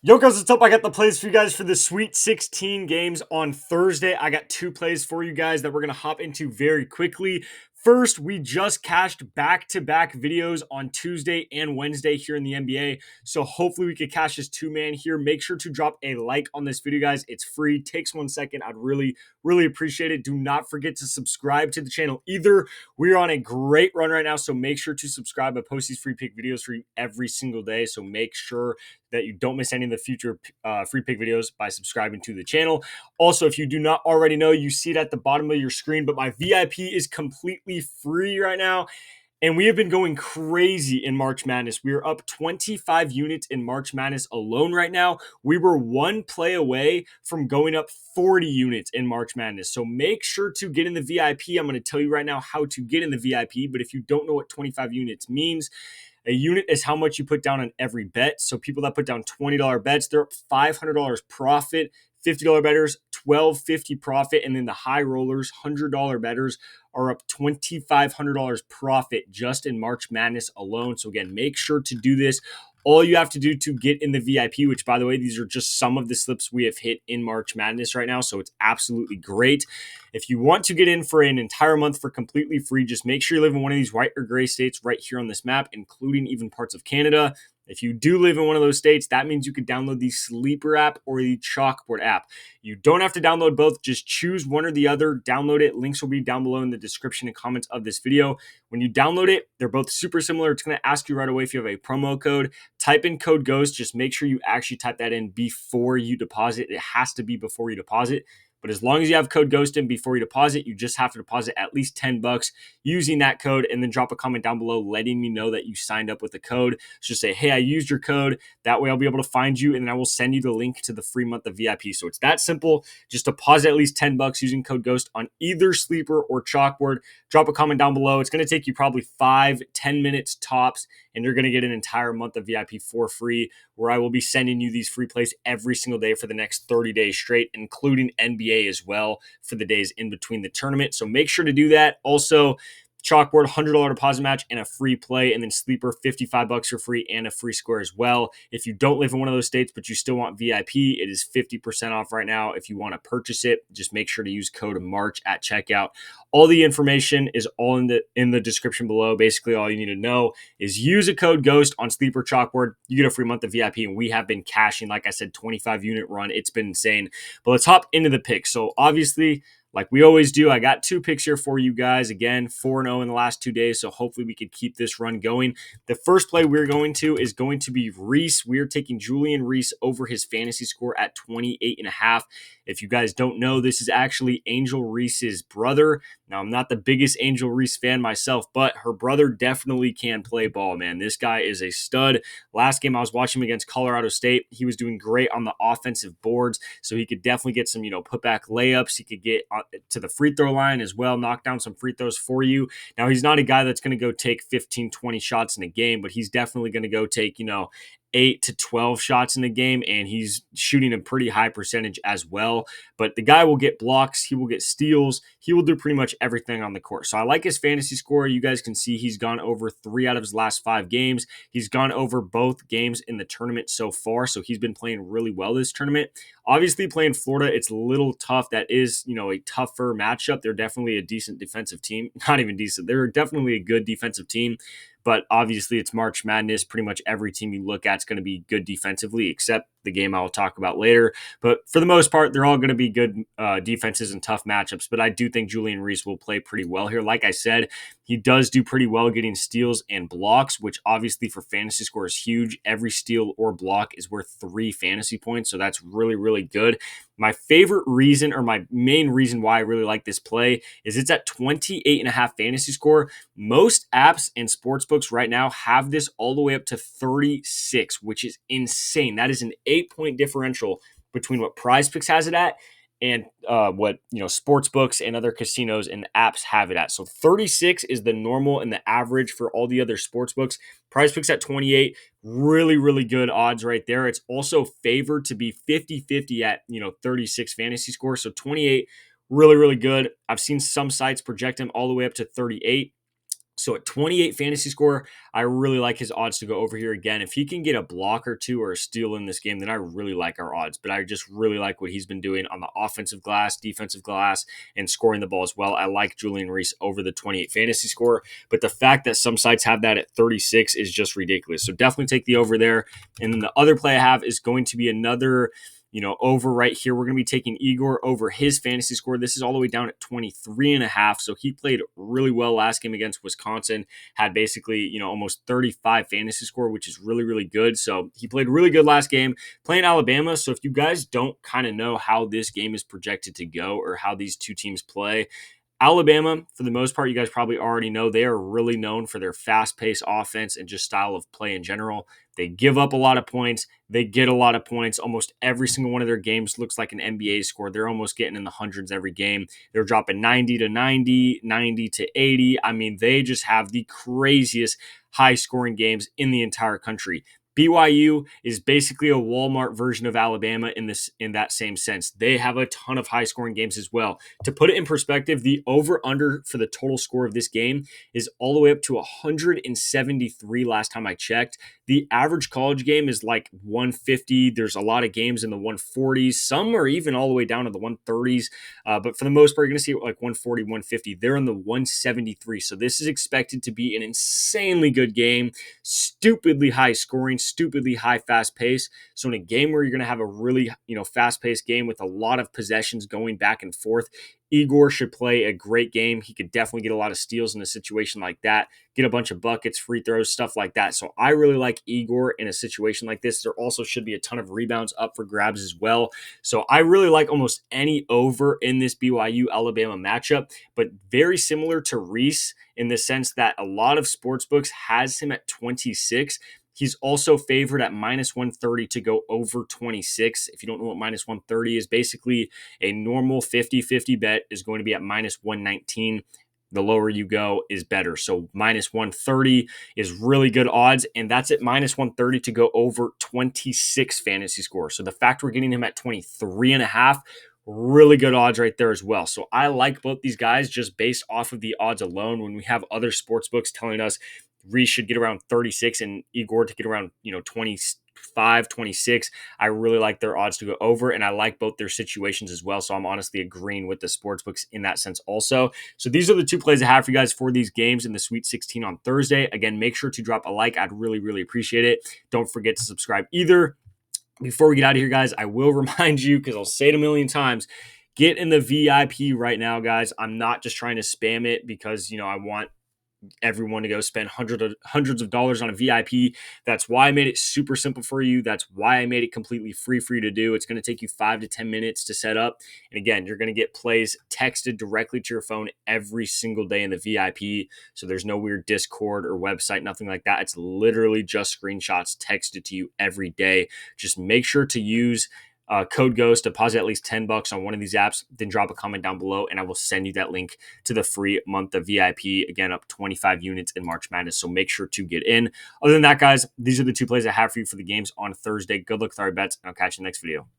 Yo, guys, what's up? I got the plays for you guys for the Sweet 16 games on Thursday. I got two plays for you guys that we're going to hop into very quickly. First, we just cashed back-to-back videos on Tuesday and Wednesday here in the NBA. So hopefully we could cash this two-man here. Make sure to drop a like on this video, guys. It's free. Takes 1 second. I'd really appreciate it. Do not forget to subscribe to the channel either. We're on a great run right now, so make sure to subscribe. I post these free pick videos for you every single day, so make sure that you don't miss any of the future free pick videos by subscribing to the channel. Also, if you do not already know, you see it at the bottom of your screen, but my VIP is completely free right now. And we have been going crazy in March Madness. We are up 25 units in March Madness alone right now. We were one play away from going up 40 units in March Madness. So make sure to get in the VIP. I'm going to tell you right now how to get in the VIP. But if you don't know what 25 units means, a unit is how much you put down on every bet. So people that put down $20 bets, they're up $500 profit. $50 bettors, $12.50 profit. And then the high rollers, $100 bettors, are up $2,500 profit just in March Madness alone. So again, make sure to do this. All you have to do to get in the VIP, which by the way, these are just some of the slips we have hit in March Madness right now. So it's absolutely great. If you want to get in for an entire month for completely free, just make sure you live in one of these white or gray states right here on this map, including even parts of Canada. If you do live in one of those states, that means you could download the Sleeper app or the Chalkboard app. You don't have to download both. Just choose one or the other. Download it. Links will be down below in the description and comments of this video. When you download it, they're both super similar. It's going to ask you right away if you have a promo code. Type in code GHOST. Just make sure you actually type that in before you deposit. It has to be before you deposit. But as long as you have code GHOST in before you deposit, you just have to deposit at least $10 using that code, and then drop a comment down below letting me know that you signed up with the code. So just say, hey, I used your code. That way I'll be able to find you, and then I will send you the link to the free month of VIP. So it's that simple. Just deposit at least $10 using code GHOST on either Sleeper or Chalkboard. Drop a comment down below. It's going to take you probably 5-10 minutes tops, and you're going to get an entire month of VIP for free, where I will be sending you these free plays every single day for the next 30 days straight, including NBA as well for the days in between the tournament. So make sure to do that. Also, Chalkboard, $100 deposit match and a free play, and then Sleeper, $55 for free and a free score as well. If you don't live in one of those states, but you still want VIP, it is 50% off right now. If you want to purchase it, just make sure to use code MARCH at checkout. All the information is all in the description below. Basically, all you need to know is use a code GHOST on Sleeper Chalkboard. You get a free month of VIP, and we have been cashing, like I said, 25 unit run. It's been insane. But let's hop into the picks. So obviously, like we always do, I got two picks here for you guys. Again, 4-0 in the last 2 days, so hopefully we could keep this run going. The first play we're going to is going to be Reese. We're taking Julian Reese over his fantasy score at 28.5. If you guys don't know, this is actually Angel Reese's brother. Now, I'm not the biggest Angel Reese fan myself, but her brother definitely can play ball, man. This guy is a stud. Last game I was watching him against Colorado State, he was doing great on the offensive boards, so he could definitely get some, putback layups. He could get to the free throw line as well, knock down some free throws for you. Now, he's not a guy that's going to go take 15, 20 shots in a game, but he's definitely going to go take, 8 to 12 shots in the game, and he's shooting a pretty high percentage as well. But the guy will get blocks, he will get steals, he will do pretty much everything on the court. So I like his fantasy score. You guys can see he's gone over 3 out of his last 5 games. He's gone over both games in the tournament so far, so he's been playing really well this tournament. Obviously, playing Florida, it's a little tough. That is, a tougher matchup. They're definitely a decent defensive team. Not even decent. They're definitely a good defensive team. But obviously, it's March Madness. Pretty much every team you look at is going to be good defensively, except the game I will talk about later. But for the most part, they're all going to be good defenses and tough matchups. But I do think Julian Reese will play pretty well here. Like I said, he does do pretty well getting steals and blocks, which obviously for fantasy score is huge. Every steal or block is worth 3 fantasy points. So that's really, really good. My favorite reason, or my main reason why I really like this play, is it's at 28.5 fantasy score. Most apps and sportsbooks right now have this all the way up to 36, which is insane. That is an 8-point differential between what Prizepicks has it at and what sports books and other casinos and apps have it at. So 36 is the normal and the average for all the other sports books. Prizepicks at 28, really, really good odds right there. It's also favored to be 50-50 at 36 fantasy score. So 28, really, really good. I've seen some sites project him all the way up to 38. So at 28 fantasy score, I really like his odds to go over here again. If he can get a block or two or a steal in this game, then I really like our odds. But I just really like what he's been doing on the offensive glass, defensive glass, and scoring the ball as well. I like Julian Reese over the 28 fantasy score. But the fact that some sites have that at 36 is just ridiculous. So definitely take the over there. And then the other play I have is going to be another over right here. We're going to be taking Egor over his fantasy score. This is all the way down at 23.5. So he played really well last game against Wisconsin, had basically, almost 35 fantasy score, which is really, really good. So he played really good last game playing Alabama. So if you guys don't kind of know how this game is projected to go or how these two teams play, Alabama, for the most part, you guys probably already know they are really known for their fast-paced offense and just style of play in general. They give up a lot of points. They get a lot of points. Almost every single one of their games looks like an NBA score. They're almost getting in the hundreds every game. They're dropping 90 to 90, 90 to 80. I mean, they just have the craziest high-scoring games in the entire country. BYU is basically a Walmart version of Alabama in that same sense. They have a ton of high scoring games as well. To put it in perspective, the over under for the total score of this game is all the way up to 173 last time I checked. The average college game is like 150. There's a lot of games in the 140s. Some are even all the way down to the 130s. But for the most part, you're going to see like 140, 150. They're in the 173. So this is expected to be an insanely good game, stupidly high scoring, stupidly high fast pace. So in a game where you're going to have a really, fast paced game with a lot of possessions going back and forth, Egor should play a great game. He could definitely get a lot of steals in a situation like that, get a bunch of buckets, free throws, stuff like that. So I really like Egor in a situation like this. There also should be a ton of rebounds up for grabs as well. So I really like almost any over in this BYU Alabama matchup, but very similar to Reese in the sense that a lot of sportsbooks has him at 26. He's also favored at minus 130 to go over 26. If you don't know what minus 130 is, basically a normal 50-50 bet is going to be at minus 119. The lower you go is better. So minus 130 is really good odds, and that's at minus 130 to go over 26 fantasy score. So the fact we're getting him at 23.5, really good odds right there as well. So I like both these guys just based off of the odds alone. When we have other sports books telling us Reese should get around 36 and Egor to get around 25, 26. I really like their odds to go over, and I like both their situations as well. So I'm honestly agreeing with the sports books in that sense also. So these are the two plays I have for you guys for these games in the Sweet 16 on Thursday. Again, make sure to drop a like. I'd really, really appreciate it. Don't forget to subscribe either. Before we get out of here, guys, I will remind you, because I'll say it a million times, get in the VIP right now, guys. I'm not just trying to spam it because, I want everyone to go spend hundreds of dollars on a VIP. That's why I made it super simple for you. That's why I made it completely free for you to do. It's going to take you 5 to 10 minutes to set up. And again, you're going to get plays texted directly to your phone every single day in the VIP. So there's no weird Discord or website, nothing like that. It's literally just screenshots texted to you every day. Just make sure to use code GHOST, deposit at least $10 on one of these apps, then drop a comment down below, and I will send you that link to the free month of VIP. Again, up 25 units in March Madness, so make sure to get in. Other than that, guys, these are the two plays I have for you for the games on Thursday. Good luck with our bets, and I'll catch you in the next video.